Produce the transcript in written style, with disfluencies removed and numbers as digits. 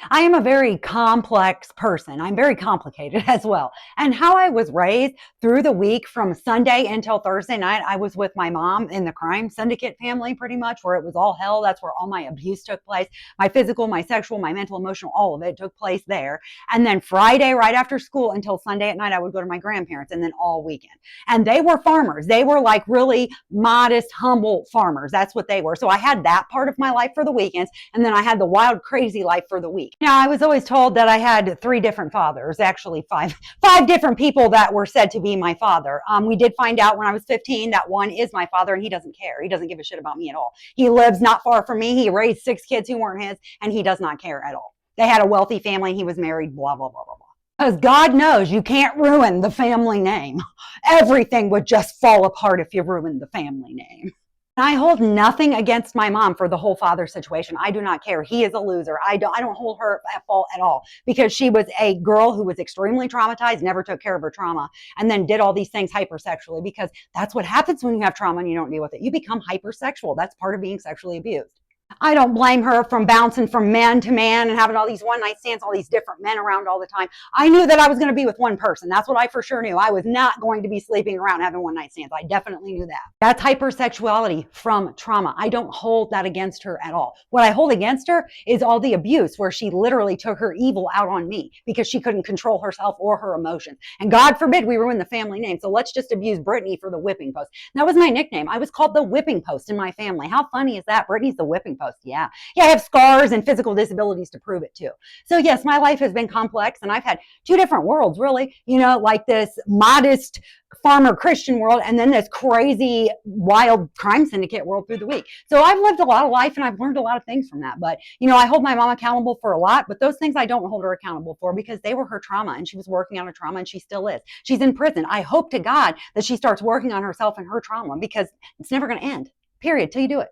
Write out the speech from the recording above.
I am a very complex person. I'm very complicated as well. And how I was raised through the week from Sunday until Thursday night, I was with my mom in the crime syndicate family, pretty much, where it was all hell. That's where all my abuse took place. My physical, my sexual, my mental, emotional, all of it took place there. And then Friday, right after school until Sunday at night, I would go to my grandparents, and then all weekend. And they were farmers. They were like really modest, humble farmers. That's what they were. So I had that part of my life for the weekends. And then I had the wild, crazy life for the week. Now, I was always told that I had three different fathers, actually five different people that were said to be my father. We did find out when I was 15 that one is my father, and he doesn't care. He doesn't give a shit about me at all. He lives not far from me. He raised six kids who weren't his, and he does not care at all. They had a wealthy family. He was married, blah, blah, blah, blah, blah. Because God knows you can't ruin the family name. Everything would just fall apart if you ruined the family name. I hold nothing against my mom for the whole father situation. I do not care. He is a loser. I don't hold her at fault at all, because she was a girl who was extremely traumatized, never took care of her trauma, and then did all these things hypersexually, because that's what happens when you have trauma and you don't deal with it. You become hypersexual. That's part of being sexually abused. I don't blame her from bouncing from man to man and having all these one night stands, all these different men around all the time. I knew that I was going to be with one person. That's what I for sure knew. I was not going to be sleeping around having one night stands. I definitely knew that. That's hypersexuality from trauma. I don't hold that against her at all. What I hold against her is all the abuse where she literally took her evil out on me because she couldn't control herself or her emotions. And God forbid we ruin the family name. So let's just abuse Brittany for the whipping post. That was my nickname. I was called the whipping post in my family. How funny is that? Brittany's the whipping post. Yeah. I have scars and physical disabilities to prove it too. So yes, my life has been complex, and I've had two different worlds, really, like this modest farmer Christian world, and then this crazy wild crime syndicate world through the week. So I've lived a lot of life, and I've learned a lot of things from that. But I hold my mom accountable for a lot, but those things I don't hold her accountable for, because they were her trauma, and she was working on her trauma, and she still is. She's in prison. I hope to God that she starts working on herself and her trauma, because it's never going to end, period, till you do it.